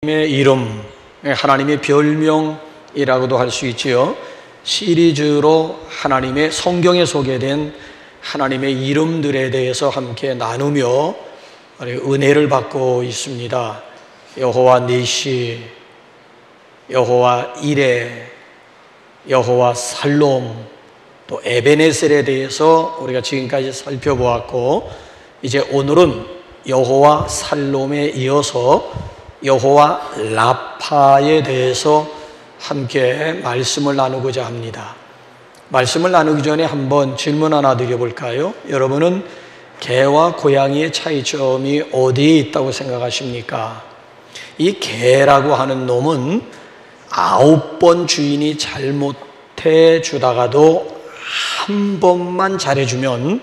하나님의 이름, 하나님의 별명이라고도 할 수 있지요. 시리즈로 하나님의 성경에 소개된 하나님의 이름들에 대해서 함께 나누며 은혜를 받고 있습니다. 여호와 니시, 여호와 이레, 여호와 살롬, 또 에베네셀에 대해서 우리가 지금까지 살펴보았고, 이제 오늘은 여호와 살롬에 이어서 여호와 라파에 대해서 함께 말씀을 나누고자 합니다. 말씀을 나누기 전에 한번 질문 하나 드려볼까요? 여러분은 개와 고양이의 차이점이 어디에 있다고 생각하십니까? 이 개라고 하는 놈은 9번 주인이 잘못해 주다가도 한 번만 잘해주면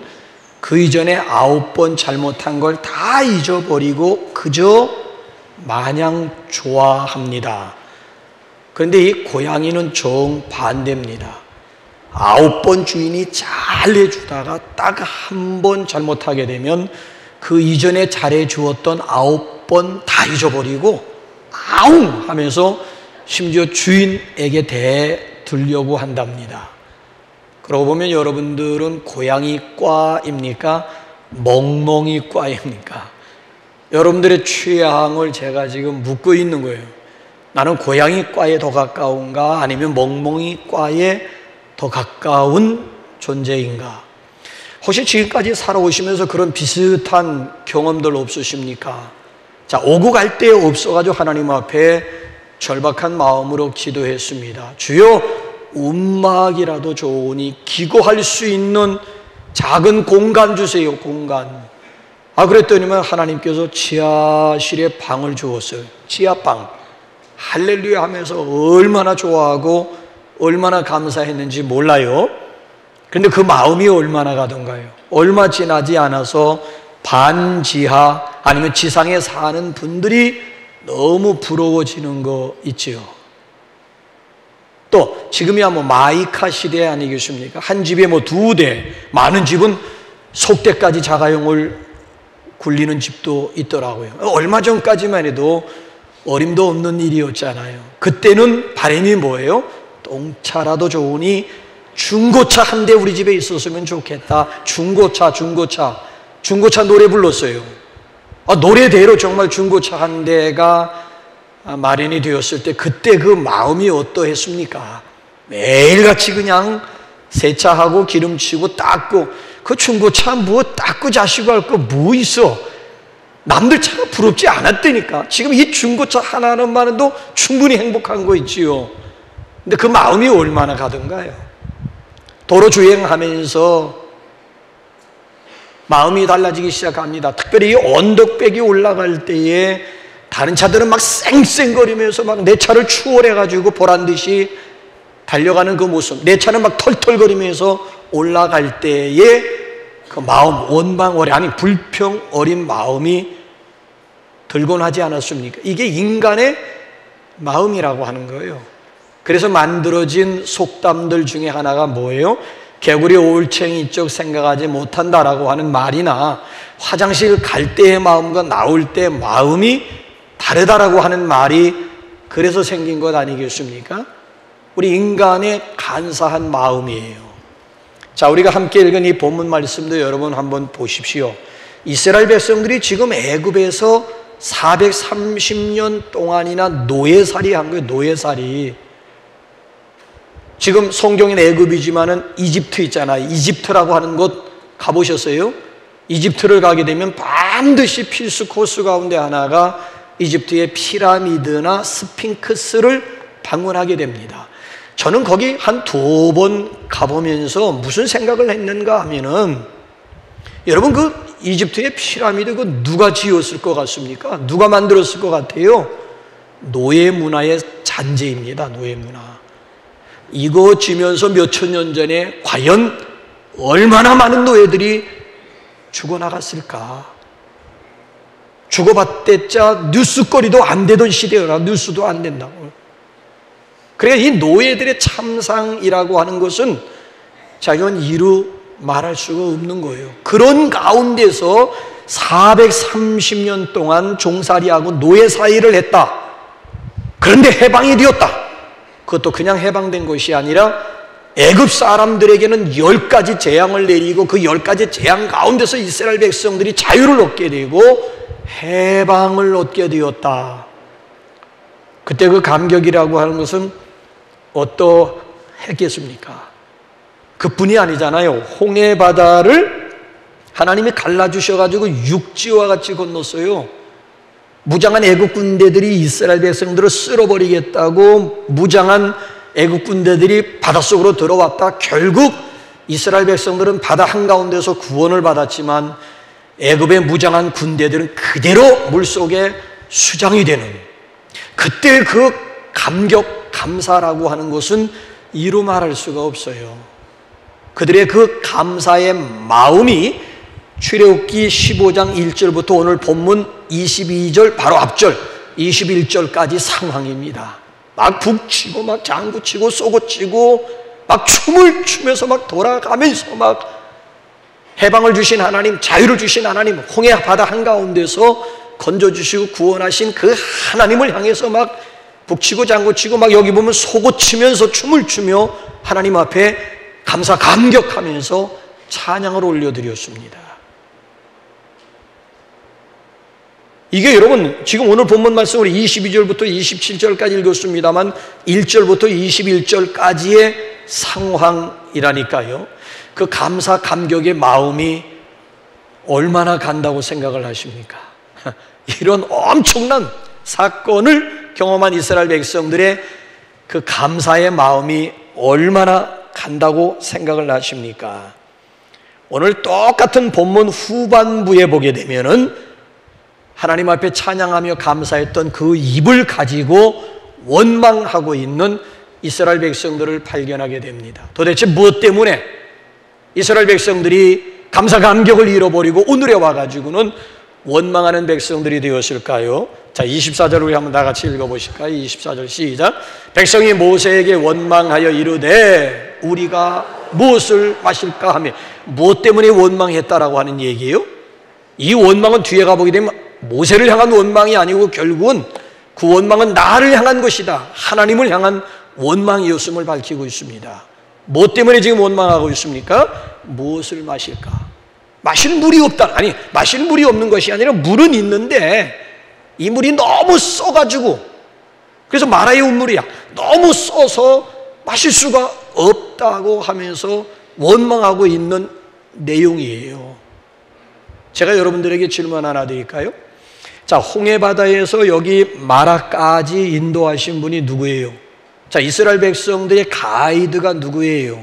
그 이전에 9번 잘못한 걸 다 잊어버리고 그저 마냥 좋아합니다. 그런데 이 고양이는 정반대입니다. 9번 주인이 잘해주다가 딱 한 번 잘못하게 되면 그 이전에 잘해주었던 9번 다 잊어버리고 아웅 하면서 심지어 주인에게 대들려고 한답니다. 그러고 보면 여러분들은 고양이과입니까? 멍멍이과입니까? 여러분들의 취향을 제가 지금 묻고 있는 거예요. 나는 고양이과에 더 가까운가 아니면 멍멍이과에 더 가까운 존재인가? 혹시 지금까지 살아오시면서 그런 비슷한 경험들 없으십니까? 자, 오고 갈 데 없어가지고 하나님 앞에 절박한 마음으로 기도했습니다. 주여, 움막이라도 좋으니 기고할 수 있는 작은 공간 주세요. 공간. 그랬더니만 하나님께서 지하실에 방을 주었어요. 지하방. 할렐루야 하면서 얼마나 좋아하고 얼마나 감사했는지 몰라요. 그런데 그 마음이 얼마나 가던가요? 얼마 지나지 않아서 반지하 아니면 지상에 사는 분들이 너무 부러워지는 거 있지요. 또 지금이야 마이카 시대 아니겠습니까? 한 집에 2대, 많은 집은 속대까지 자가용을 굴리는 집도 있더라고요. 얼마 전까지만 해도 어림도 없는 일이었잖아요. 그때는 바람이 뭐예요? 똥차라도 좋으니 중고차 한 대 우리 집에 있었으면 좋겠다. 중고차 노래 불렀어요. 노래대로 정말 중고차 한 대가 마련이 되었을 때 그때 그 마음이 어떠했습니까? 매일같이 그냥 세차하고 기름치고 닦고, 그 중고차 뭐 닦고 자시고 할 거 뭐 있어? 남들 차가 부럽지 않았다니까. 지금 이 중고차 하나만은 도 충분히 행복한 거 있지요. 근데 그 마음이 얼마나 가던가요? 도로 주행하면서 마음이 달라지기 시작합니다. 특별히 이 언덕백이 올라갈 때에 다른 차들은 막 쌩쌩거리면서 막 내 차를 추월해가지고 보란듯이 달려가는 그 모습, 내 차는 막 털털거리면서 올라갈 때에 그 마음, 원망어리, 아니 불평 어린 마음이 들곤 하지 않았습니까? 이게 인간의 마음이라고 하는 거예요. 그래서 만들어진 속담들 중에 하나가 뭐예요? 개구리 올챙이 쪽 생각하지 못한다라고 하는 말이나 화장실 갈 때의 마음과 나올 때의 마음이 다르다라고 하는 말이 그래서 생긴 것 아니겠습니까? 우리 인간의 간사한 마음이에요. 자, 우리가 함께 읽은 이 본문 말씀도 여러분 한번 보십시오. 이스라엘 백성들이 지금 애굽에서 430년 동안이나 노예살이 한 거예요. 노예살이. 지금 성경엔 애굽이지만은 이집트 있잖아요. 이집트라고 하는 곳 가보셨어요? 이집트를 가게 되면 반드시 필수 코스 가운데 하나가 이집트의 피라미드나 스핑크스를 방문하게 됩니다. 저는 거기 한 2번 가보면서 무슨 생각을 했는가 하면은, 여러분 그 이집트의 피라미드 그 누가 지었을 것 같습니까? 누가 만들었을 것 같아요? 노예 문화의 잔재입니다. 노예 문화. 이거 지면서 몇천 년 전에 과연 얼마나 많은 노예들이 죽어나갔을까? 죽어봤댔자 뉴스거리도 안 되던 시대라. 뉴스도 안 된다고. 그러니까 이 노예들의 참상이라고 하는 것은 이건 이루 말할 수가 없는 거예요. 그런 가운데서 430년 동안 종살이하고 노예 사이를 했다. 그런데 해방이 되었다. 그것도 그냥 해방된 것이 아니라 애굽 사람들에게는 10가지 재앙을 내리고 그 10가지 재앙 가운데서 이스라엘 백성들이 자유를 얻게 되고 해방을 얻게 되었다. 그때 그 감격이라고 하는 것은 어떠했겠습니까? 그뿐이 아니잖아요. 홍해 바다를 하나님이 갈라주셔가지고 육지와 같이 건넜어요. 무장한 애국 군대들이 이스라엘 백성들을 쓸어버리겠다고 무장한 애국 군대들이 바닷속으로 들어왔다. 결국 이스라엘 백성들은 바다 한가운데서 구원을 받았지만 애굽의 무장한 군대들은 그대로 물속에 수장이 되는, 그때 그 감격, 감사라고 하는 것은 이루 말할 수가 없어요. 그들의 그 감사의 마음이 출애굽기 15장 1절부터 오늘 본문 22절 바로 앞절 21절까지 상황입니다. 막 북치고 막 장구치고 쏘고치고 막 춤을 추면서 막 돌아가면서 막 해방을 주신 하나님, 자유를 주신 하나님, 홍해 바다 한가운데서 건져주시고 구원하신 그 하나님을 향해서 막 북치고 장구치고 막 여기 보면 쏘고치면서 춤을 추며 하나님 앞에 감사 감격하면서 찬양을 올려드렸습니다. 이게 여러분 지금 오늘 본문 말씀으로 22절부터 27절까지 읽었습니다만 1절부터 21절까지의 상황이라니까요. 그 감사 감격의 마음이 얼마나 간다고 생각을 하십니까? 이런 엄청난 사건을 경험한 이스라엘 백성들의 그 감사의 마음이 얼마나 간다고 생각을 하십니까? 오늘 똑같은 본문 후반부에 보게 되면은 하나님 앞에 찬양하며 감사했던 그 입을 가지고 원망하고 있는 이스라엘 백성들을 발견하게 됩니다. 도대체 무엇 때문에 이스라엘 백성들이 감사 감격을 잃어버리고 오늘에 와가지고는 원망하는 백성들이 되었을까요? 자, 24절 우리 한번 다 같이 읽어보실까요? 24절 시작. 백성이 모세에게 원망하여 이르되 우리가 무엇을 마실까 하며, 무엇 때문에 원망했다라고 하는 얘기예요? 이 원망은 뒤에 가보게 되면 모세를 향한 원망이 아니고 결국은 그 원망은 나를 향한 것이다. 하나님을 향한 원망이었음을 밝히고 있습니다. 무엇 때문에 지금 원망하고 있습니까? 무엇을 마실까? 마실 물이 없다. 아니, 마실 물이 없는 것이 아니라 물은 있는데 이 물이 너무 써가지고, 그래서 마라의 운물이야. 너무 써서 마실 수가 없다고 하면서 원망하고 있는 내용이에요. 제가 여러분들에게 질문 하나 드릴까요? 자, 홍해바다에서 여기 마라까지 인도하신 분이 누구예요? 자, 이스라엘 백성들의 가이드가 누구예요?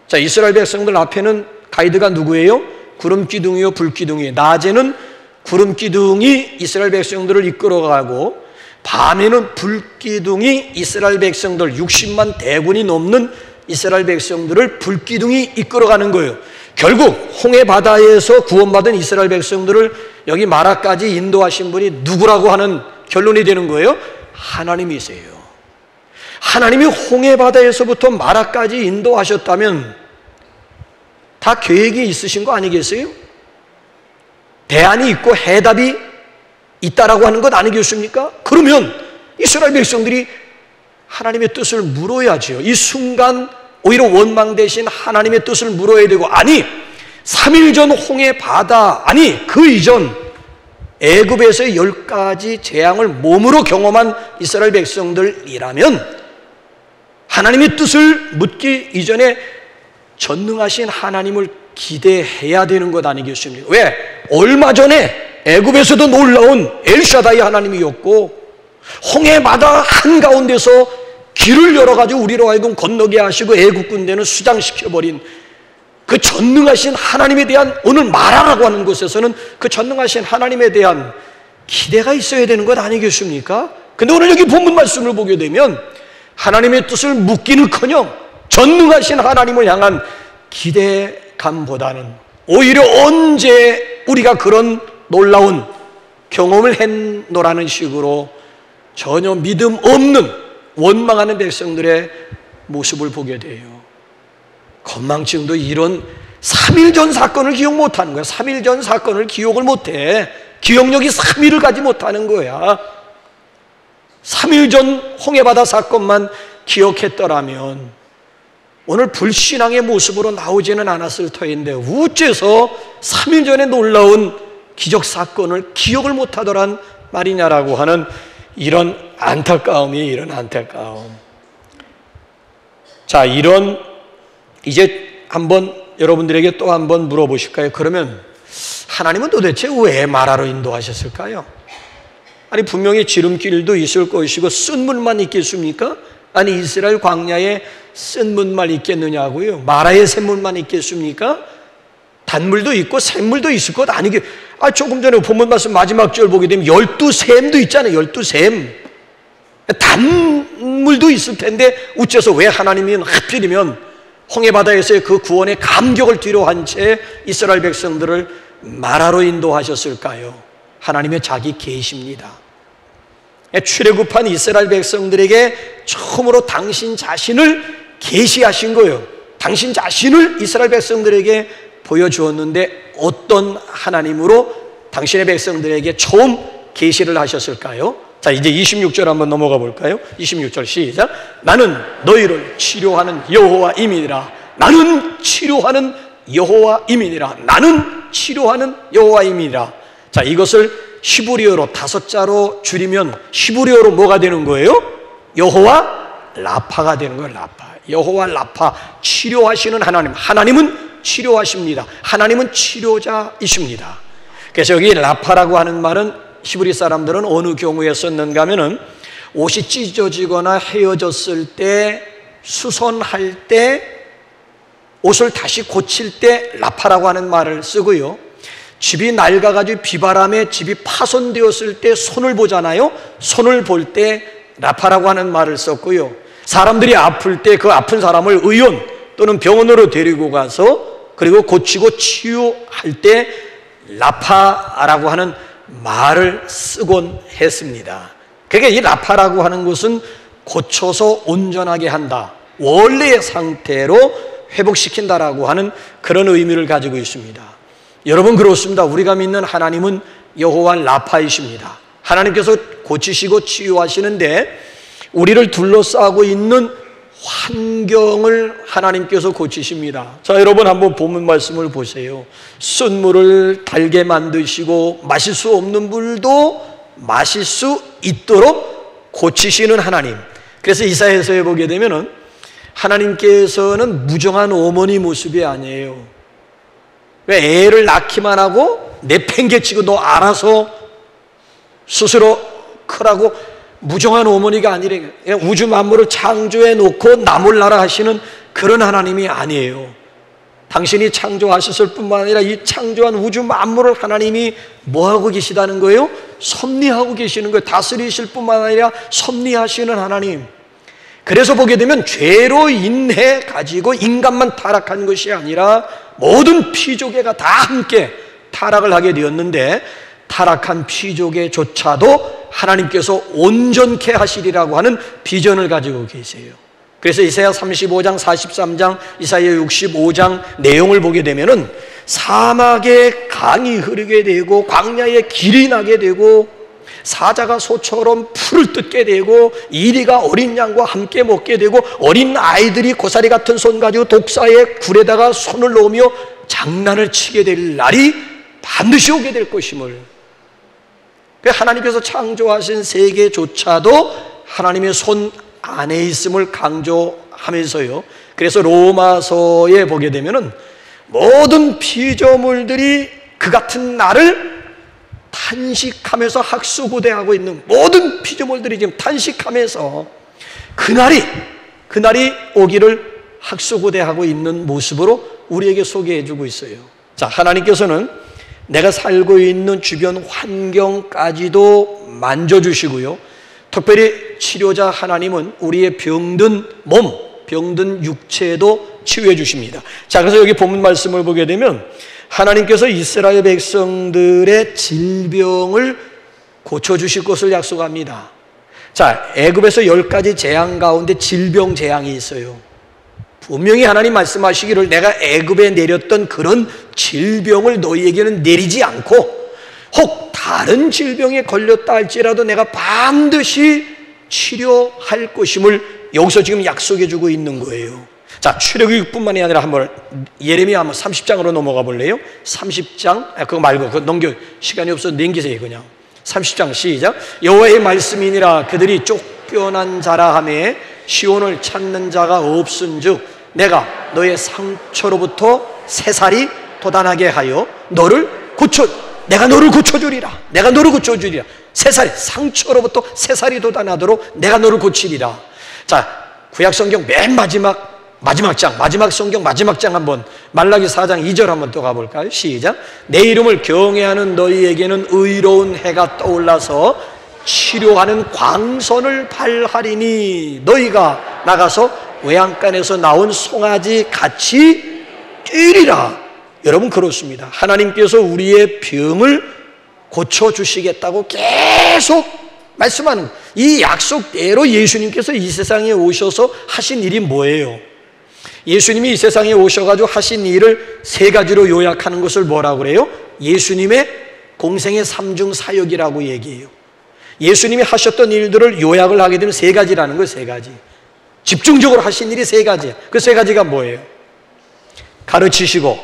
자, 이스라엘 백성들 앞에는 가이드가 누구예요? 구름기둥이요, 불기둥이에요. 낮에는 구름기둥이 이스라엘 백성들을 이끌어가고 밤에는 불기둥이 이스라엘 백성들 60만 대군이 넘는 이스라엘 백성들을 불기둥이 이끌어가는 거예요. 결국 홍해바다에서 구원받은 이스라엘 백성들을 여기 마라까지 인도하신 분이 누구라고 하는 결론이 되는 거예요? 하나님이세요. 하나님이 홍해바다에서부터 마라까지 인도하셨다면 다 계획이 있으신 거 아니겠어요? 대안이 있고 해답이 있다라고 하는 것 아니겠습니까? 그러면 이스라엘 백성들이 하나님의 뜻을 물어야죠. 이 순간 오히려 원망 대신 하나님의 뜻을 물어야 되고, 아니 3일 전 홍해 바다, 아니 그 이전 애굽에서의 10가지 재앙을 몸으로 경험한 이스라엘 백성들이라면 하나님의 뜻을 묻기 이전에 전능하신 하나님을 기대해야 되는 것 아니겠습니까? 왜? 얼마 전에 애굽에서도 놀라운 엘샤다이 하나님이었고 홍해 바다 한가운데서 길을 열어가지고 우리로 하여금 건너게 하시고 애국 군대는 수장시켜버린 그 전능하신 하나님에 대한, 오늘 마라라고 하는 곳에서는 그 전능하신 하나님에 대한 기대가 있어야 되는 것 아니겠습니까? 근데 오늘 여기 본문 말씀을 보게 되면 하나님의 뜻을 묻기는커녕 전능하신 하나님을 향한 기대감보다는 오히려 언제 우리가 그런 놀라운 경험을 했노라는 식으로 전혀 믿음 없는 원망하는 백성들의 모습을 보게 돼요. 건망증도 이런 3일 전 사건을 기억 못하는 거야. 3일 전 사건을 기억을 못해. 기억력이 3일을 가지 못하는 거야. 3일 전 홍해바다 사건만 기억했더라면 오늘 불신앙의 모습으로 나오지는 않았을 터인데 어째서 3일 전에 놀라운 기적 사건을 기억을 못하더란 말이냐라고 하는 이런 안타까움이 이런 안타까움. 자, 이제 한번 여러분들에게 또 한번 물어보실까요? 그러면 하나님은 도대체 왜 마라로 인도하셨을까요? 아니 분명히 지름길도 있을 것이고 쓴 물만 있겠습니까? 아니 이스라엘 광야에 쓴 물만 있겠느냐고요? 마라의 샘물만 있겠습니까? 단물도 있고 샘물도 있을 것 아니게. 조금 전에 본문 말씀 마지막 절 보게 되면 12샘도 있잖아요. 12샘. 단물도 있을 텐데 어째서 왜 하나님이 하필이면 홍해바다에서의 그 구원의 감격을 뒤로 한 채 이스라엘 백성들을 마라로 인도하셨을까요? 하나님의 자기 계시입니다. 출애굽한 이스라엘 백성들에게 처음으로 당신 자신을 계시하신 거예요. 당신 자신을 이스라엘 백성들에게 보여주었는데 어떤 하나님으로 당신의 백성들에게 처음 계시를 하셨을까요? 자, 이제 26절 한번 넘어가 볼까요? 26절 시작. 나는 너희를 치료하는 여호와임이니라. 나는 치료하는 여호와임이니라. 나는 치료하는 여호와임이니라. 자, 이것을 히브리어로 5자로 줄이면 히브리어로 뭐가 되는 거예요? 여호와 라파가 되는 거예요. 라파. 여호와 라파, 치료하시는 하나님. 하나님은 치료하십니다. 하나님은 치료자이십니다. 그래서 여기 라파라고 하는 말은 히브리 사람들은 어느 경우에 썼는가 하면은 옷이 찢어지거나 헤어졌을 때, 수선할 때, 옷을 다시 고칠 때 라파라고 하는 말을 쓰고요. 집이 낡아가지고 비바람에 집이 파손되었을 때 손을 보잖아요. 손을 볼 때 라파라고 하는 말을 썼고요. 사람들이 아플 때 그 아픈 사람을 의원 또는 병원으로 데리고 가서 그리고 고치고 치유할 때 라파라고 하는 말을 쓰곤 했습니다. 그러니까 이 라파라고 하는 것은 고쳐서 온전하게 한다, 원래의 상태로 회복시킨다라고 하는 그런 의미를 가지고 있습니다. 여러분 그렇습니다. 우리가 믿는 하나님은 여호와 라파이십니다. 하나님께서 고치시고 치유하시는데 우리를 둘러싸고 있는 환경을 하나님께서 고치십니다. 자, 여러분 한번 본문 말씀을 보세요. 쓴 물을 달게 만드시고 마실 수 없는 물도 마실 수 있도록 고치시는 하나님. 그래서 이사야서에 보게 되면은 하나님께서는 무정한 어머니 모습이 아니에요. 왜 애를 낳기만 하고 내팽개치고 너 알아서 스스로 크라고 무정한 어머니가 아니래. 우주 만물을 창조해 놓고 나몰라라 하시는 그런 하나님이 아니에요. 당신이 창조하셨을 뿐만 아니라 이 창조한 우주 만물을 하나님이 뭐하고 계시다는 거예요? 섭리하고 계시는 거예요. 다스리실 뿐만 아니라 섭리하시는 하나님. 그래서 보게 되면 죄로 인해 가지고 인간만 타락한 것이 아니라 모든 피조계가 다 함께 타락을 하게 되었는데 타락한 피조계조차도 하나님께서 온전케 하시리라고 하는 비전을 가지고 계세요. 그래서 이사야 35장, 43장, 이사야 65장 내용을 보게 되면은 사막에 강이 흐르게 되고 광야에 길이 나게 되고 사자가 소처럼 풀을 뜯게 되고 이리가 어린 양과 함께 먹게 되고 어린 아이들이 고사리 같은 손 가지고 독사의 굴에다가 손을 넣으며 장난을 치게 될 날이 반드시 오게 될 것임을, 하나님께서 창조하신 세계조차도 하나님의 손 안에 있음을 강조하면서요. 그래서 로마서에 보게 되면은 모든 피조물들이 그 같은 날을 탄식하면서 학수고대하고 있는 모든 피조물들이 지금 탄식하면서 그날이 오기를 학수고대하고 있는 모습으로 우리에게 소개해주고 있어요. 자, 하나님께서는 내가 살고 있는 주변 환경까지도 만져주시고요. 특별히 치료자 하나님은 우리의 병든 몸, 병든 육체도 치유해 주십니다. 자, 그래서 여기 본문 말씀을 보게 되면 하나님께서 이스라엘 백성들의 질병을 고쳐주실 것을 약속합니다. 자, 애굽에서 10가지 재앙 가운데 질병 재앙이 있어요. 분명히 하나님 말씀하시기를 내가 애굽에 내렸던 그런 질병을 너희에게는 내리지 않고 혹 다른 질병에 걸렸다 할지라도 내가 반드시 치료할 것임을 여기서 지금 약속해 주고 있는 거예요. 자, 출애굽뿐만이 아니라 한번 예레미야 한번 30장으로 넘어가 볼래요? 30장, 그거 말고 그거 넘겨, 시간이 없어서 넘기세요. 그냥 30장 시작. 여호와의 말씀이니라 그들이 쫓겨난 자라 하매 시온을 찾는 자가 없은즉 내가 너의 상처로부터 새살이 돋아나게 하여 내가 너를 고쳐주리라. 내가 너를 고쳐주리라. 새살이, 상처로부터 새살이 돋아나도록 내가 너를 고치리라. 자, 구약성경 맨 마지막 성경 마지막 장 한번, 말라기 4장 2절 한번 또 가볼까요? 시작. 내 이름을 경외하는 너희에게는 의로운 해가 떠올라서 치료하는 광선을 발하리니 너희가 나가서 외양간에서 나온 송아지 같이 뛰리라. 여러분, 그렇습니다. 하나님께서 우리의 병을 고쳐주시겠다고 계속 말씀하는 이 약속대로 예수님께서 이 세상에 오셔서 하신 일이 뭐예요? 예수님이 이 세상에 오셔가지고 하신 일을 세 가지로 요약하는 것을 뭐라고 그래요? 예수님의 공생의 삼중사역이라고 얘기해요. 예수님이 하셨던 일들을 요약을 하게 되면 세 가지라는 거예요. 세 가지. 집중적으로 하신 일이 세 가지예요. 그 세 가지가 뭐예요? 가르치시고,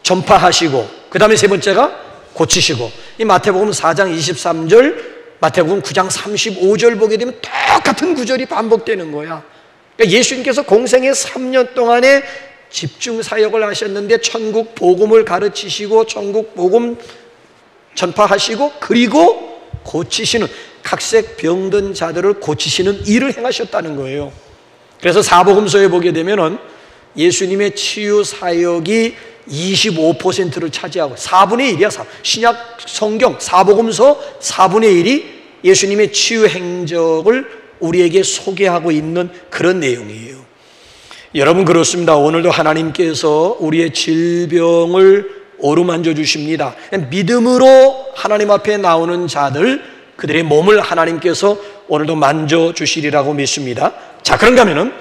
전파하시고, 그 다음에 세 번째가 고치시고. 이 마태복음 4장 23절, 마태복음 9장 35절 보게 되면 똑같은 구절이 반복되는 거야. 그러니까 예수님께서 공생의 3년 동안에 집중 사역을 하셨는데 천국 복음을 가르치시고 천국 복음 전파하시고 그리고 고치시는, 각색 병든 자들을 고치시는 일을 행하셨다는 거예요. 그래서 사복음서에 보게 되면은 예수님의 치유 사역이 25%를 차지하고 4분의 1이야. 신약 성경 사복음서 4분의 1이 예수님의 치유 행적을 우리에게 소개하고 있는 그런 내용이에요. 여러분, 그렇습니다. 오늘도 하나님께서 우리의 질병을 어루만져 주십니다. 믿음으로 하나님 앞에 나오는 자들, 그들의 몸을 하나님께서 오늘도 만져 주시리라고 믿습니다. 자, 그런가 하면은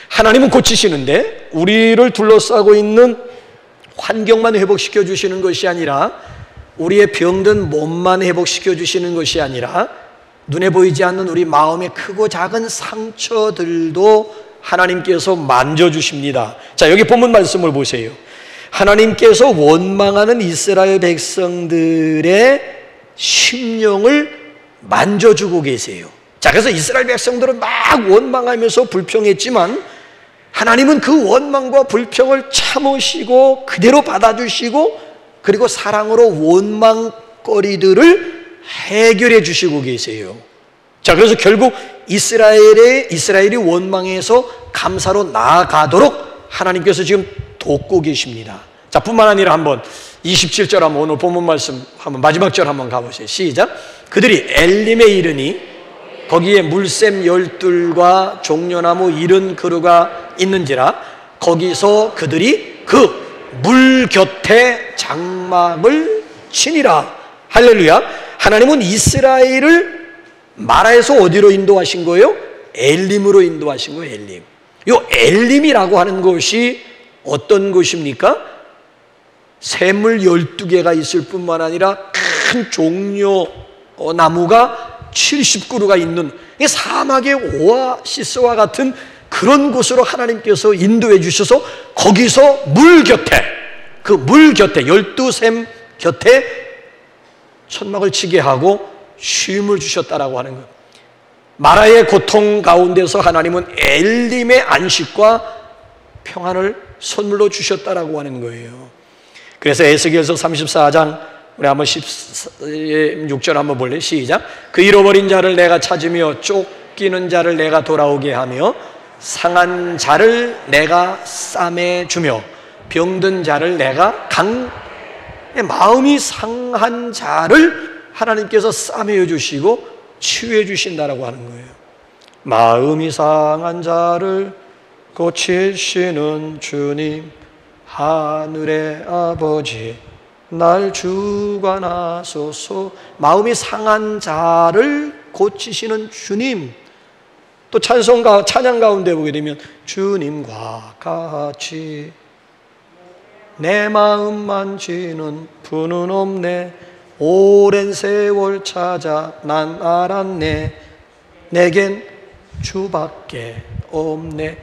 하나님은 고치시는데 우리를 둘러싸고 있는 환경만 회복시켜 주시는 것이 아니라, 우리의 병든 몸만 회복시켜 주시는 것이 아니라 눈에 보이지 않는 우리 마음의 크고 작은 상처들도 하나님께서 만져주십니다. 자, 여기 본문 말씀을 보세요. 하나님께서 원망하는 이스라엘 백성들의 심령을 만져주고 계세요. 자, 그래서 이스라엘 백성들은 막 원망하면서 불평했지만 하나님은 그 원망과 불평을 참으시고 그대로 받아주시고 그리고 사랑으로 원망거리들을 해결해 주시고 계세요. 자, 그래서 결국 이스라엘이 원망해서 감사로 나아가도록 하나님께서 지금 돕고 계십니다. 자, 뿐만 아니라 한번 27절 한번 오늘 본문 말씀 한번 마지막 절 한번 가보세요. 시작. 그들이 엘림에 이르니 거기에 물샘 12과 종려나무 70그루가 있는지라 거기서 그들이 그 물 곁에 장막을 치니라. 할렐루야. 하나님은 이스라엘을 마라에서 어디로 인도하신 거예요? 엘림으로 인도하신 거예요. 엘림. 이 엘림이라고 하는 것이 어떤 곳입니까? 샘물 12개가 있을 뿐만 아니라 큰 종려나무가 70그루가 있는 사막의 오아시스와 같은 그런 곳으로 하나님께서 인도해 주셔서 거기서 물 곁에, 그 물 곁에 12샘 곁에 천막을 치게 하고 쉼을 주셨다라고 하는 거예요. 마라의 고통 가운데서 하나님은 엘림의 안식과 평안을 선물로 주셨다라고 하는 거예요. 그래서 에스겔서 34장 우리 한번 16절 한번 볼래요? 시작. 그 잃어버린 자를 내가 찾으며 쫓기는 자를 내가 돌아오게 하며 상한 자를 내가 싸매 주며 병든 자를 내가 마음이 상한 자를 하나님께서 싸매어 주시고 치유해 주신다라고 하는 거예요. 마음이 상한 자를 고치시는 주님, 하늘의 아버지 날 주관하소서. 마음이 상한 자를 고치시는 주님. 또 찬양 가운데 보게 되면 주님과 같이 내 마음 만지는 분은 없네. 오랜 세월 찾아 난 알았네. 내겐 주밖에 없네.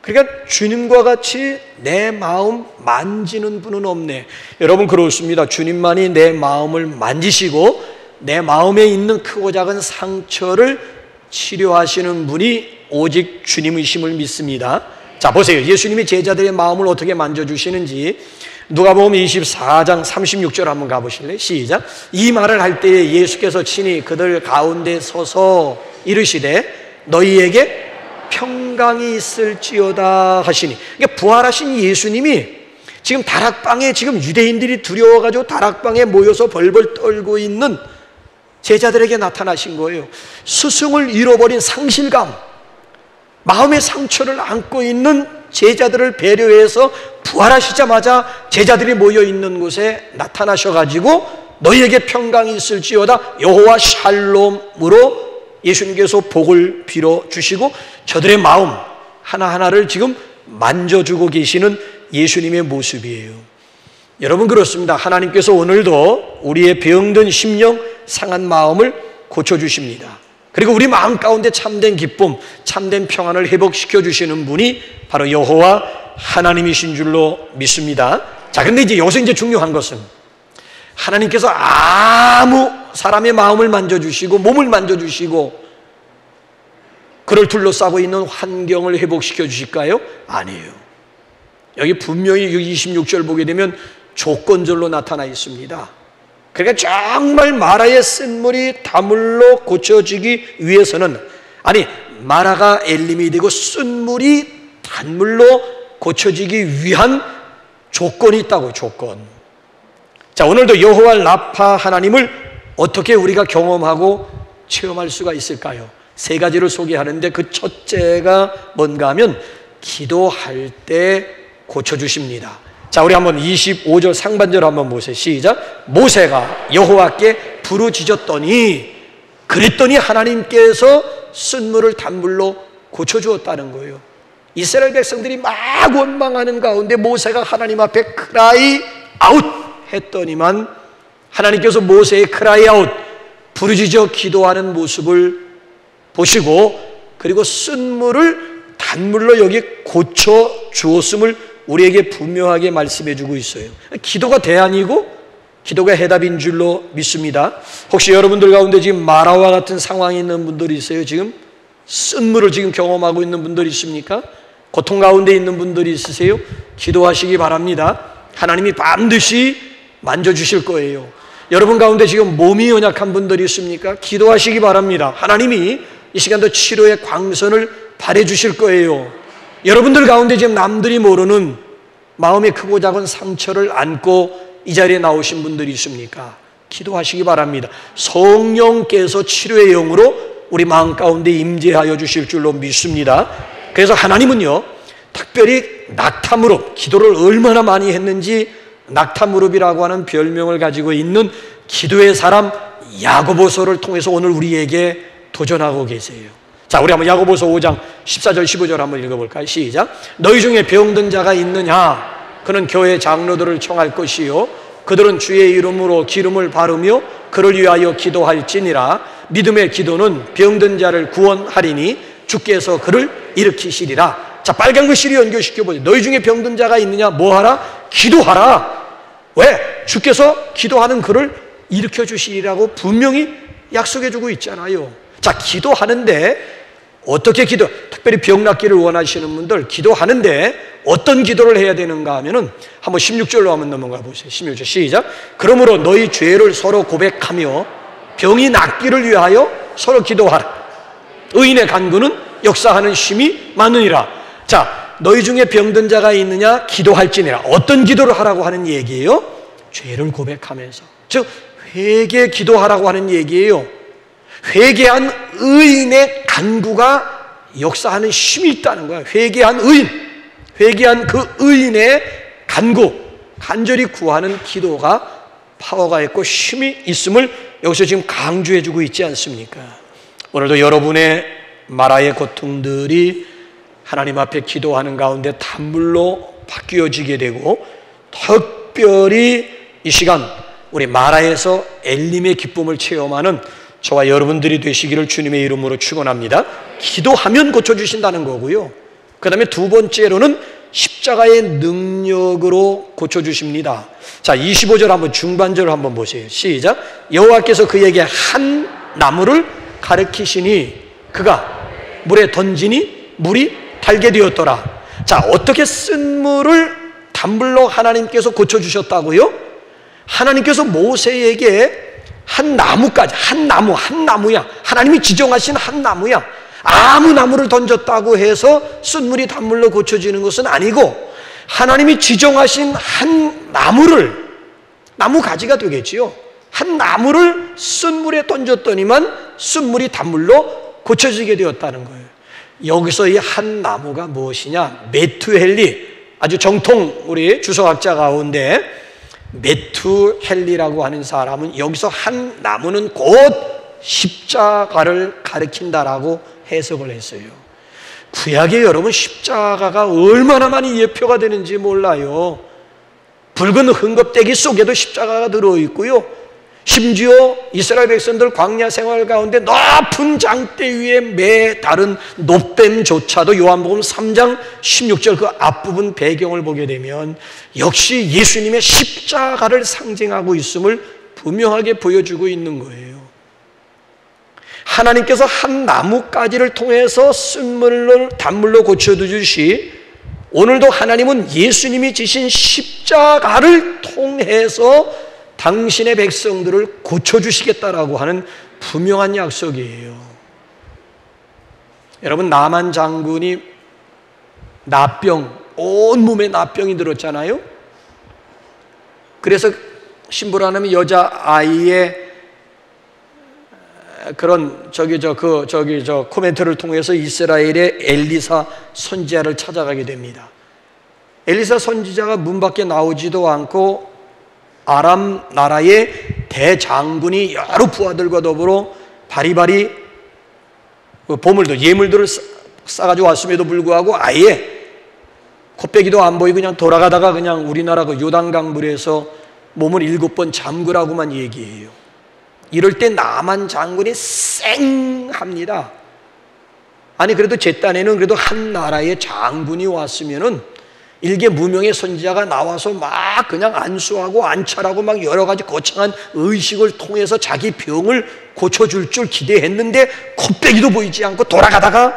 그러니까 주님과 같이 내 마음 만지는 분은 없네. 여러분 그렇습니다. 주님만이 내 마음을 만지시고 내 마음에 있는 크고 작은 상처를 치료하시는 분이 오직 주님이심을 믿습니다. 자, 보세요. 예수님이 제자들의 마음을 어떻게 만져주시는지 누가복음 24장 36절 한번 가보실래요? 시작. 이 말을 할 때에 예수께서 친히 그들 가운데 서서 이르시되 너희에게 평강이 있을지어다 하시니. 그러니까 부활하신 예수님이 지금 다락방에 지금 유대인들이 두려워가지고 다락방에 모여서 벌벌 떨고 있는 제자들에게 나타나신 거예요. 스승을 잃어버린 상실감, 마음의 상처를 안고 있는 제자들을 배려해서 부활하시자마자 제자들이 모여 있는 곳에 나타나셔가지고 너희에게 평강이 있을지어다 여호와 샬롬으로 예수님께서 복을 빌어주시고 저들의 마음 하나하나를 지금 만져주고 계시는 예수님의 모습이에요. 여러분 그렇습니다. 하나님께서 오늘도 우리의 병든 심령, 상한 마음을 고쳐주십니다. 그리고 우리 마음 가운데 참된 기쁨, 참된 평안을 회복시켜 주시는 분이 바로 여호와 하나님이신 줄로 믿습니다. 자, 그런데 여기서 중요한 것은 하나님께서 아무 사람의 마음을 만져주시고 몸을 만져주시고 그를 둘러싸고 있는 환경을 회복시켜 주실까요? 아니에요. 여기 분명히 26절 보게 되면 조건절로 나타나 있습니다. 그러니까 정말 마라의 쓴물이 다물로 고쳐지기 위해서는, 아니 마라가 엘림이 되고 쓴물이 단물로 고쳐지기 위한 조건이 있다고. 조건. 자, 오늘도 여호와 라파 하나님을 어떻게 우리가 경험하고 체험할 수가 있을까요? 세 가지를 소개하는데 그 첫째가 뭔가 하면 기도할 때 고쳐주십니다. 자, 우리 한번 25절 상반절 한번 보세요. 시작. 모세가 여호와께 부르짖었더니 그랬더니 하나님께서 쓴물을 단물로 고쳐주었다는 거예요. 이스라엘 백성들이 막 원망하는 가운데 모세가 하나님 앞에 크라이 아웃 했더니만 하나님께서 모세의 크라이 아웃, 부르짖어 기도하는 모습을 보시고 그리고 쓴물을 단물로 여기 고쳐 주었음을 우리에게 분명하게 말씀해 주고 있어요. 기도가 대안이고 기도가 해답인 줄로 믿습니다. 혹시 여러분들 가운데 지금 마라와 같은 상황이 있는 분들이 있어요? 지금 쓴물을 지금 경험하고 있는 분들이 있습니까? 고통 가운데 있는 분들이 있으세요? 기도하시기 바랍니다. 하나님이 반드시 만져주실 거예요. 여러분 가운데 지금 몸이 연약한 분들이 있습니까? 기도하시기 바랍니다. 하나님이 이 시간도 치료의 광선을 발해 주실 거예요. 여러분들 가운데 지금 남들이 모르는 마음의 크고 작은 상처를 안고 이 자리에 나오신 분들이 있습니까? 기도하시기 바랍니다. 성령께서 치료의 영으로 우리 마음 가운데 임재하여 주실 줄로 믿습니다. 그래서 하나님은요, 특별히 낙타무릎, 기도를 얼마나 많이 했는지 낙타무릎이라고 하는 별명을 가지고 있는 기도의 사람 야고보서를 통해서 오늘 우리에게 도전하고 계세요. 자, 우리 한번 야고보서 5장 14절 15절 한번 읽어볼까요? 시작. 너희 중에 병든 자가 있느냐? 그는 교회 장로들을 청할 것이요 그들은 주의 이름으로 기름을 바르며 그를 위하여 기도할지니라. 믿음의 기도는 병든 자를 구원하리니 주께서 그를 일으키시리라. 자, 빨간 글씨로 연결시켜보세요. 너희 중에 병든 자가 있느냐? 뭐하라? 기도하라. 왜? 주께서 기도하는 그를 일으켜주시리라고 분명히 약속해주고 있잖아요. 자, 기도하는데 어떻게 특별히 병 낫기를 원하시는 분들 기도하는데 어떤 기도를 해야 되는가 하면은 한번 16절로 한번 넘어가 보세요. 16절 시작. 그러므로 너희 죄를 서로 고백하며 병이 낫기를 위하여 서로 기도하라. 의인의 간구는 역사하는 힘이 많으니라. 자, 너희 중에 병든 자가 있느냐? 기도할지니라. 어떤 기도를 하라고 하는 얘기예요? 죄를 고백하면서. 즉 회개 기도하라고 하는 얘기예요. 회개한 의인의 간구가 역사하는 힘이 있다는 거야. 회개한 의인, 회개한 그 의인의 간구, 간절히 구하는 기도가 파워가 있고 힘이 있음을 여기서 지금 강조해주고 있지 않습니까? 오늘도 여러분의 마라의 고통들이 하나님 앞에 기도하는 가운데 단물로 바뀌어지게 되고 특별히 이 시간 우리 마라에서 엘림의 기쁨을 체험하는 저와 여러분들이 되시기를 주님의 이름으로 축원합니다. 기도하면 고쳐주신다는 거고요. 그 다음에 두 번째로는 십자가의 능력으로 고쳐주십니다. 자, 25절 한번 중반절을 한번 보세요. 시작. 여호와께서 그에게 한 나무를 가르치시니 그가 물에 던지니 물이 달게 되었더라. 자, 어떻게 쓴 물을 단물로 하나님께서 고쳐주셨다고요? 하나님께서 모세에게 한 나무까지, 한 나무야. 하나님이 지정하신 한 나무야. 아무 나무를 던졌다고 해서 쓴물이 단물로 고쳐지는 것은 아니고 하나님이 지정하신 한 나무를, 나무 가지가 되겠지요. 한 나무를 쓴물에 던졌더니만 쓴물이 단물로 고쳐지게 되었다는 거예요. 여기서 이 한 나무가 무엇이냐? 메투헬리, 아주 정통 우리 주석학자 가운데 메투헬리라고 하는 사람은 여기서 한 나무는 곧 십자가를 가리킨다라고 해석을 했어요. 구약에 여러분 십자가가 얼마나 많이 예표가 되는지 몰라요. 붉은 흥겁대기 속에도 십자가가 들어있고요. 심지어 이스라엘 백성들 광야 생활 가운데 높은 장대 위에 매다른 높뱀조차도 요한복음 3장 16절 그 앞부분 배경을 보게 되면 역시 예수님의 십자가를 상징하고 있음을 분명하게 보여주고 있는 거예요. 하나님께서 한 나뭇가지를 통해서 쓴물을 단물로 고쳐주듯이 오늘도 하나님은 예수님이 지신 십자가를 통해서 당신의 백성들을 고쳐주시겠다라고 하는 분명한 약속이에요. 여러분, 나만 장군이 나병, 온몸에 나병이 들었잖아요. 그래서 신부를 하면 여자아이의 그런 코멘트를 통해서 이스라엘의 엘리사 선지자를 찾아가게 됩니다. 엘리사 선지자가 문 밖에 나오지도 않고 아람 나라의 대장군이 여러 부하들과 더불어 바리바리 보물들, 예물들을 싸가지고 왔음에도 불구하고 아예 코빼기도 안 보이고 그냥 돌아가다가 그냥 우리나라 그 요단강 물에서 몸을 7번 잠그라고만 얘기해요. 이럴 때 나만 장군이 쌩합니다. 아니 그래도 제 딴에는 그래도 한 나라의 장군이 왔으면은 일개 무명의 선지자가 나와서 막 그냥 안수하고 안찰하고 막 여러 가지 거창한 의식을 통해서 자기 병을 고쳐줄 줄 기대했는데 코빼기도 보이지 않고 돌아가다가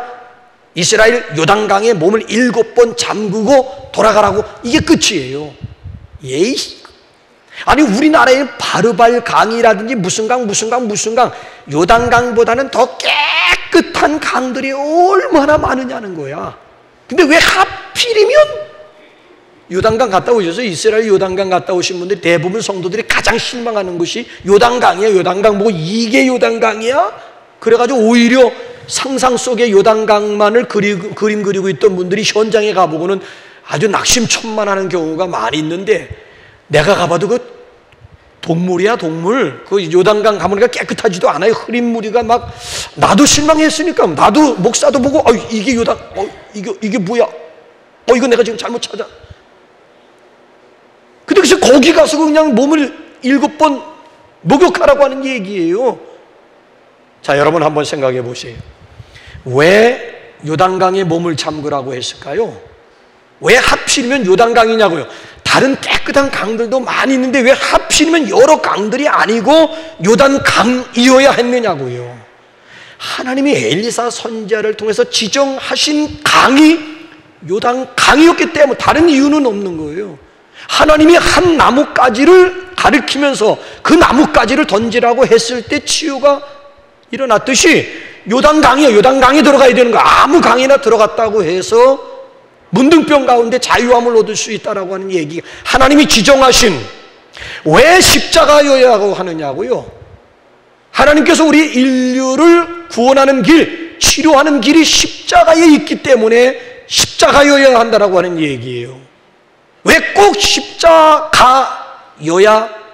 이스라엘 요단강에 몸을 7번 잠그고 돌아가라고, 이게 끝이에요. 예이. 아니 우리나라에 바르발 강이라든지 무슨 강 요단강보다는 더 깨끗한 강들이 얼마나 많으냐는 거야. 근데 왜 하필이면 요단강 갔다 오셔서 이스라엘 요단강 갔다 오신 분들이 대부분 성도들이 가장 실망하는 것이 요단강이야. 요단강 보고 이게 요단강이야? 그래가지고 오히려 상상 속의 요단강만을 그림 그리고 있던 분들이 현장에 가보고는 아주 낙심천만하는 경우가 많이 있는데, 내가 가봐도 그 동물이야 동물. 그 요단강 가보니까 깨끗하지도 않아요. 흐린 무리가 막, 나도 실망했으니까 나도 목사도 보고 이게 요단, 이게 뭐야? 이거 내가 지금 잘못 찾아. 근데 그래서 거기 가서 그냥 몸을 7번 목욕하라고 하는 얘기예요. 자, 여러분 한번 생각해 보세요. 왜 요단강에 몸을 잠그라고 했을까요? 왜 하필이면 요단강이냐고요? 다른 깨끗한 강들도 많이 있는데 왜 하필이면 여러 강들이 아니고 요단강이어야 했느냐고요? 하나님이 엘리사 선지자를 통해서 지정하신 강이 요단강이었기 때문에 다른 이유는 없는 거예요. 하나님이 한 나뭇가지를 가리키면서 그 나뭇가지를 던지라고 했을 때 치유가 일어났듯이 요단강이에요. 요단강에 들어가야 되는 거야. 아무 강이나 들어갔다고 해서 문둥병 가운데 자유함을 얻을 수 있다라고 하는 얘기. 하나님이 지정하신, 왜 십자가여야 하느냐고요? 하나님께서 우리 인류를 구원하는 길, 치료하는 길이 십자가에 있기 때문에 십자가여야 한다라고 하는 얘기예요. 왜 꼭 십자가여야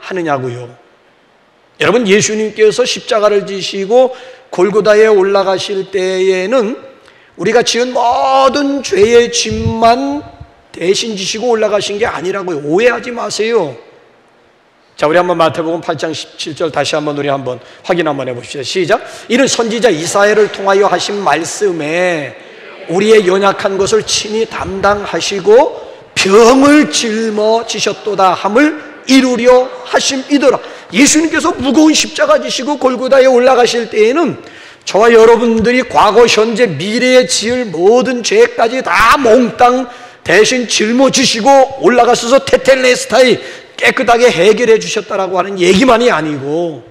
하느냐고요? 여러분, 예수님께서 십자가를 지시고 골고다에 올라가실 때에는 우리가 지은 모든 죄의 짐만 대신 지시고 올라가신 게 아니라고요. 오해하지 마세요. 자, 우리 한번 마태복음 8장 17절 다시 한번 우리 한번 확인 한번 해봅시다. 시작. 이는 선지자 이사야를 통하여 하신 말씀에 우리의 연약한 것을 친히 담당하시고 병을 짊어지셨도다 함을 이루려 하심이더라. 예수님께서 무거운 십자가 지시고 골고다에 올라가실 때에는 저와 여러분들이 과거, 현재, 미래에 지을 모든 죄까지 다 몽땅 대신 짊어지시고 올라가셔서 테텔레스타이 깨끗하게 해결해 주셨다라고 하는 얘기만이 아니고,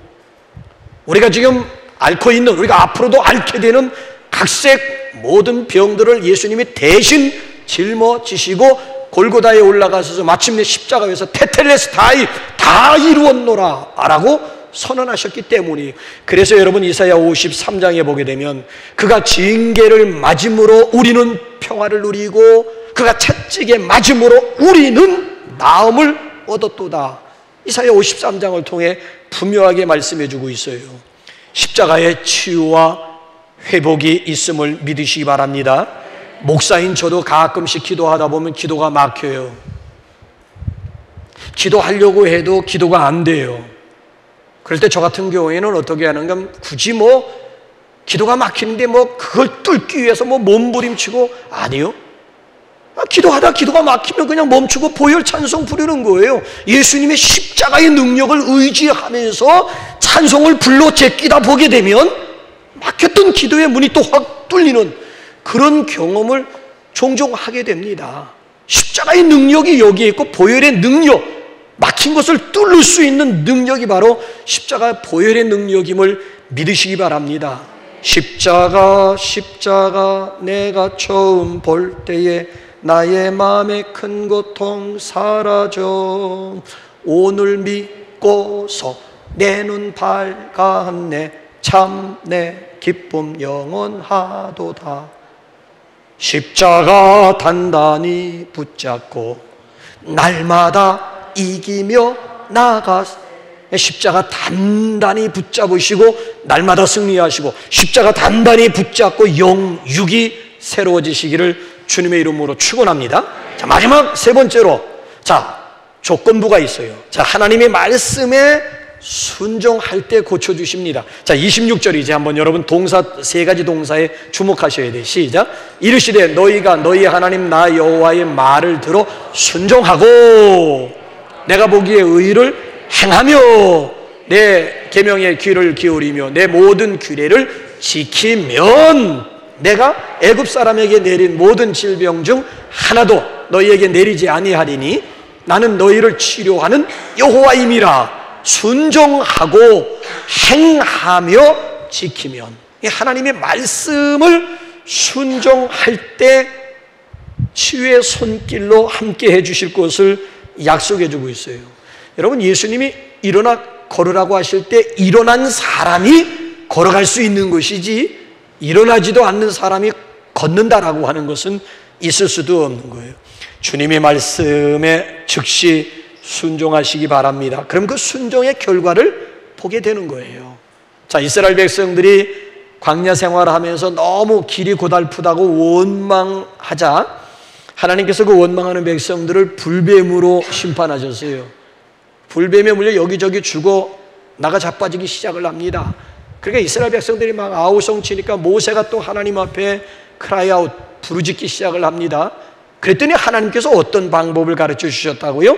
우리가 지금 앓고 있는, 우리가 앞으로도 앓게 되는 각색 모든 병들을 예수님이 대신 짊어지시고 골고다에 올라가셔서 마침내 십자가에서 테텔레스타이 다 이루었노라 라고 선언하셨기 때문이에요. 그래서 여러분 이사야 53장에 보게 되면 그가 징계를 맞음으로 우리는 평화를 누리고 그가 채찍에 맞음으로 우리는 나음을 얻었도다. 이사야 53장을 통해 분명하게 말씀해 주고 있어요. 십자가의 치유와 회복이 있음을 믿으시기 바랍니다. 목사인 저도 가끔씩 기도하다 보면 기도가 막혀요. 기도하려고 해도 기도가 안 돼요. 그럴 때 저 같은 경우에는 어떻게 하는가, 굳이 기도가 막히는데 그걸 뚫기 위해서 몸부림치고, 아니요. 기도하다 기도가 막히면 그냥 멈추고 보혈 찬송 부르는 거예요. 예수님의 십자가의 능력을 의지하면서 찬송을 불러 제끼다 보게 되면 막혔던 기도의 문이 또 확 뚫리는 그런 경험을 종종 하게 됩니다. 십자가의 능력이 여기에 있고 보혈의 능력, 막힌 것을 뚫을 수 있는 능력이 바로 십자가 보혈의 능력임을 믿으시기 바랍니다. 십자가 내가 처음 볼 때에 나의 마음의 큰 고통 사라져 오늘 믿고서 내 눈 밝았네 참 내 기쁨 영원하도다. 십자가 단단히 붙잡고 날마다 이기며 나아가. 십자가 단단히 붙잡으시고 날마다 승리하시고 십자가 단단히 붙잡고 육이 새로워지시기를 주님의 이름으로 축원합니다. 자, 마지막 세 번째로, 자, 조건부가 있어요. 자, 하나님의 말씀에 순종할 때 고쳐주십니다. 자, 26절 이제 한번 여러분 동사, 세 가지 동사에 주목하셔야 돼요. 시작. 이르시되 너희가 너희 하나님 나 여호와의 말을 들어 순종하고 내가 보기에 의를 행하며 내 계명에 귀를 기울이며 내 모든 규례를 지키면 내가 애굽 사람에게 내린 모든 질병 중 하나도 너희에게 내리지 아니하리니 나는 너희를 치료하는 여호와임이라. 순종하고 행하며 지키면, 하나님의 말씀을 순종할 때 치유의 손길로 함께 해주실 것을 약속해 주고 있어요. 여러분, 예수님이 일어나 걸으라고 하실 때 일어난 사람이 걸어갈 수 있는 것이지 일어나지도 않는 사람이 걷는다라고 하는 것은 있을 수도 없는 거예요. 주님의 말씀에 즉시 순종하시기 바랍니다. 그럼 그 순종의 결과를 보게 되는 거예요. 자, 이스라엘 백성들이 광야 생활을 하면서 너무 길이 고달프다고 원망하자 하나님께서 그 원망하는 백성들을 불뱀으로 심판하셨어요. 불뱀에 물려 여기저기 죽어 나가 자빠지기 시작을 합니다. 그러니까 이스라엘 백성들이 막 아우성치니까 모세가 또 하나님 앞에 크라이아웃 부르짖기 시작을 합니다. 그랬더니 하나님께서 어떤 방법을 가르쳐 주셨다고요?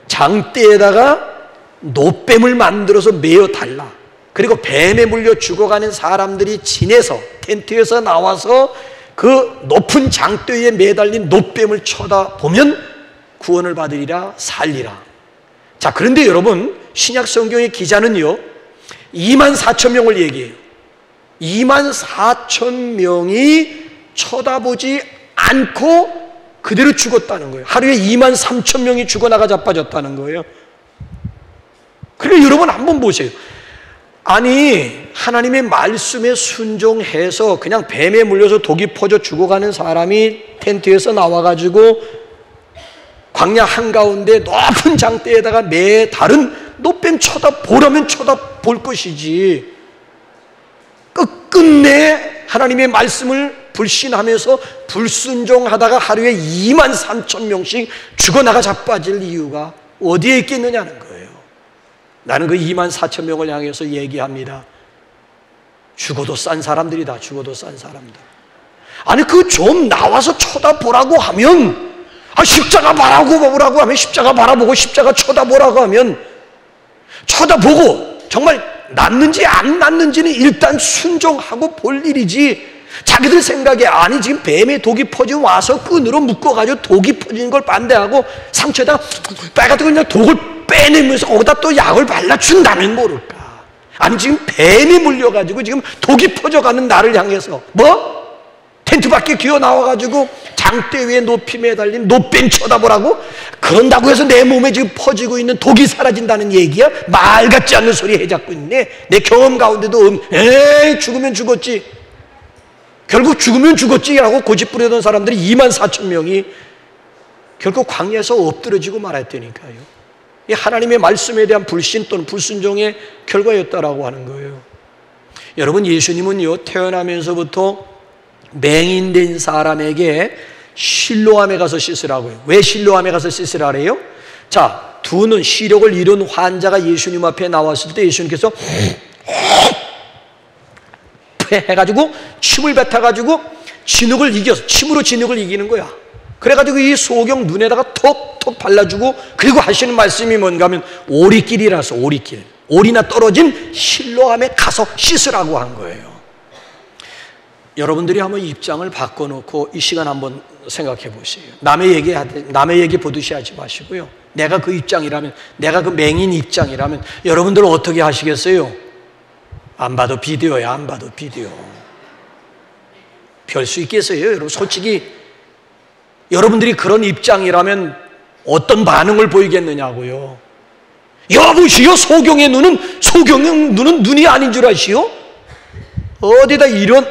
장대에다가 노뱀을 만들어서 메어 달라. 그리고 뱀에 물려 죽어가는 사람들이 진에서 텐트에서 나와서 그 높은 장대 위에 매달린 노뱀을 쳐다보면 구원을 받으리라 살리라. 자, 그런데 여러분, 신약 성경의 기자는요 24,000명을 얘기해요. 24,000명이 쳐다보지 않고 그대로 죽었다는 거예요. 하루에 23,000명이 죽어나가 자빠졌다는 거예요. 그러니까 여러분 한번 보세요. 아니, 하나님의 말씀에 순종해서 그냥 뱀에 물려서 독이 퍼져 죽어가는 사람이 텐트에서 나와가지고 광야 한가운데 높은 장대에다가 매달은 노뱀 쳐다보라면 쳐다볼 것이지, 끝끝내 하나님의 말씀을 불신하면서 불순종하다가 하루에 23,000명씩 죽어나가 자빠질 이유가 어디에 있겠느냐는 거예요. 나는 그 2만 4천 명을 향해서 얘기합니다. 죽어도 싼 사람들이다. 죽어도 싼 사람들. 아니 그 좀 나와서 쳐다보라고 하면, 십자가 바라보라고 하면 십자가 바라보고 십자가 쳐다보라고 하면 쳐다보고 정말 낫는지 안 낫는지는 일단 순종하고 볼 일이지, 자기들 생각에 아니 지금 뱀에 독이 퍼지면 와서 끈으로 묶어가지고 독이 퍼지는 걸 반대하고 상처에다가 빨갛게 그냥 독을 빼내면서 거기다 또 약을 발라준다면 모를까. 아니 지금 뱀이 물려가지고 지금 독이 퍼져가는 나를 향해서 텐트 밖에 기어 나와가지고 장대 위에 높이 매달린 노뱀 쳐다보라고? 그런다고 해서 내 몸에 지금 퍼지고 있는 독이 사라진다는 얘기야? 말 같지 않는 소리 해잡고 있네. 내 경험 가운데도 에이 죽으면 죽었지, 결국 죽으면 죽었지라고 고집부리던 사람들이 2만 4천 명이 결국 광야에서 엎드려지고 말았다니까요. 이 하나님의 말씀에 대한 불신 또는 불순종의 결과였다라고 하는 거예요. 여러분, 예수님은요 태어나면서부터 맹인된 사람에게 실로암에 가서 씻으라고요. 왜 실로암에 가서 씻으라래요? 자, 두 눈, 시력을 잃은 환자가 예수님 앞에 나왔을 때 예수님께서 해가지고 침을 뱉어가지고 진흙을 이겨서, 침으로 진흙을 이기는 거야. 그래가지고 이 소경 눈에다가 톡톡 발라주고, 그리고 하시는 말씀이 뭔가 하면 오리길이라서, 오리길, 오리나 떨어진 실로암에 가서 씻으라고 한 거예요. 여러분들이 한번 입장을 바꿔놓고 이 시간 한번 생각해 보세요. 남의 얘기 보듯이 하지 마시고요. 내가 그 입장이라면, 내가 그 맹인 입장이라면 여러분들은 어떻게 하시겠어요? 안 봐도 비디오야, 안 봐도 비디오. 별 수 있겠어요? 여러분, 솔직히 여러분들이 그런 입장이라면 어떤 반응을 보이겠느냐고요. 여보시오, 소경의 눈은 눈이 아닌 줄 아시오? 어디다 이런,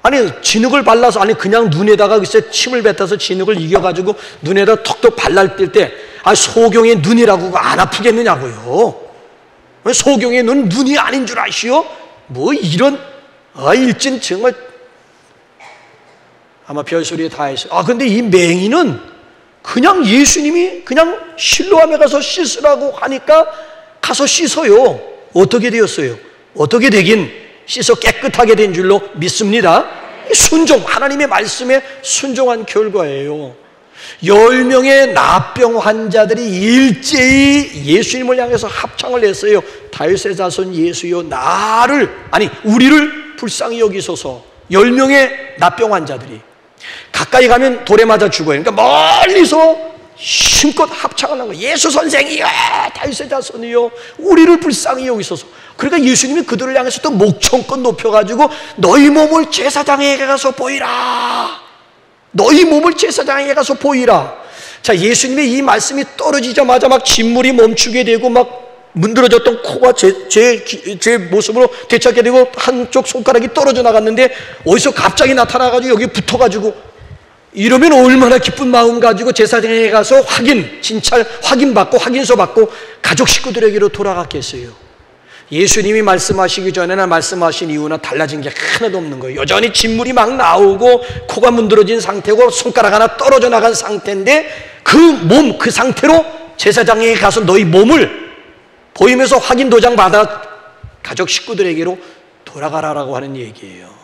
아니 진흙을 발라서, 아니 그냥 눈에다가 글쎄 침을 뱉어서 진흙을 이겨가지고 눈에다 톡톡 발랄 때 소경의 눈이라고 안 아프겠느냐고요. 소경의 눈이 아닌 줄 아시오? 뭐 이런 일진 정말 아마 별소리에 다 했어요. 근데 이 맹인은 그냥 예수님이 그냥 실로암에 가서 씻으라고 하니까 가서 씻어요. 어떻게 되었어요? 어떻게 되긴 씻어 깨끗하게 된 줄로 믿습니다. 순종, 하나님의 말씀에 순종한 결과예요. 10명의 나병 환자들이 일제히 예수님을 향해서 합창을 했어요. 다윗의 자손 예수여, 우리를 불쌍히 여기소서. 10명의 나병 환자들이 가까이 가면 돌에 맞아 죽어요. 그러니까 멀리서 힘껏 합창을 한 거예요. 예수 선생이여, 다윗의 자손이여, 우리를 불쌍히 여기소서. 그러니까 예수님이 그들을 향해서 또 목청껏 높여가지고 너희 몸을 제사장에게 가서 보이라. 너희 몸을 제사장에게 가서 보이라. 자, 예수님의 이 말씀이 떨어지자마자 막 진물이 멈추게 되고 막 문드러졌던 코가 제 모습으로 되찾게 되고 한쪽 손가락이 떨어져 나갔는데 어디서 갑자기 나타나가지고 여기 붙어가지고, 이러면 얼마나 기쁜 마음 가지고 제사장에게 가서 진찰 확인받고 확인서 받고 가족 식구들에게로 돌아갔겠어요. 예수님이 말씀하시기 전에나 말씀하신 이후나 달라진 게 하나도 없는 거예요. 여전히 진물이 막 나오고 코가 문드러진 상태고 손가락 하나 떨어져 나간 상태인데 그 상태로 제사장에게 가서 너희 몸을 보이면서 확인 도장 받아 가족 식구들에게로 돌아가라라고 하는 얘기예요.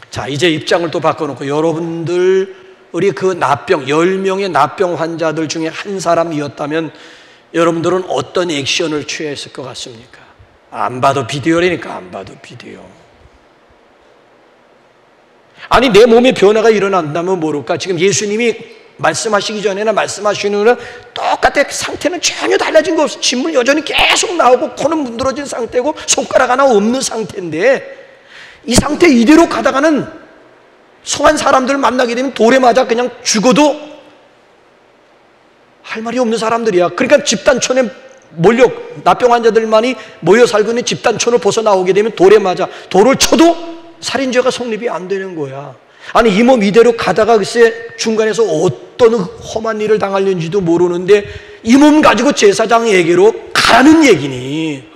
자, 이제 입장을 또 바꿔놓고 여러분들, 우리 그 10명의 나병 환자들 중에 한 사람이었다면 여러분들은 어떤 액션을 취했을 것 같습니까? 안 봐도 비디오라니까, 안 봐도 비디오. 아니 내 몸에 변화가 일어난다면 모를까? 지금 예수님이 말씀하시기 전에나 말씀하시는 후나 똑같아. 상태는 전혀 달라진 거 없어. 진물 여전히 계속 나오고 코는 문드러진 상태고 손가락 하나 없는 상태인데, 이 상태 이대로 가다가는 성한 사람들을 만나게 되면 돌에 맞아 그냥 죽어도 할 말이 없는 사람들이야. 그러니까 집단촌에 나병 환자들만이 모여 살고 있는 집단촌을 벗어나오게 되면 돌에 맞아 돌을 쳐도 살인죄가 성립이 안 되는 거야. 아니 이 몸 이대로 가다가 글쎄 중간에서 어떤 험한 일을 당하려는지도 모르는데 이 몸 가지고 제사장에게로 가라는 얘기니,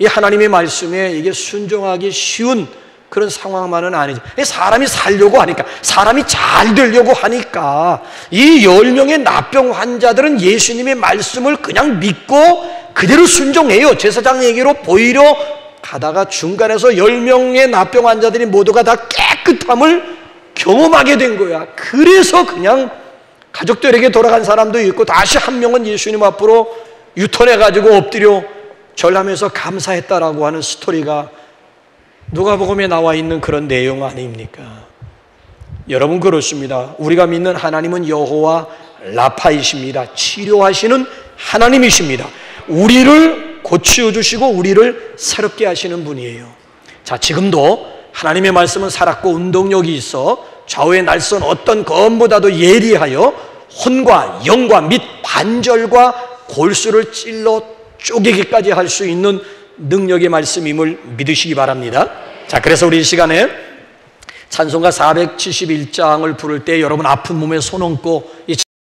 이 하나님의 말씀에 이게 순종하기 쉬운 그런 상황만은 아니죠. 사람이 살려고 하니까, 사람이 잘 되려고 하니까 이 10명의 나병 환자들은 예수님의 말씀을 그냥 믿고 그대로 순종해요. 제사장 얘기로 보이려 가다가 중간에서 10명의 나병 환자들이 모두가 다 깨끗함을 경험하게 된 거야. 그래서 그냥 가족들에게 돌아간 사람도 있고 다시 한 명은 예수님 앞으로 유턴해가지고 엎드려 절하면서 감사했다라고 하는 스토리가 누가복음에 나와 있는 그런 내용 아닙니까? 여러분, 그렇습니다. 우리가 믿는 하나님은 여호와 라파이십니다. 치료하시는 하나님이십니다. 우리를 고치어주시고 우리를 새롭게 하시는 분이에요. 자, 지금도 하나님의 말씀은 살았고 운동력이 있어 좌우의 날선 어떤 검보다도 예리하여 혼과 영과 및 관절과 골수를 찔러 쪼개기까지 할 수 있는 능력의 말씀임을 믿으시기 바랍니다. 자, 그래서 우리 이 시간에 찬송가 471장을 부를 때 여러분 아픈 몸에 손 얹고 이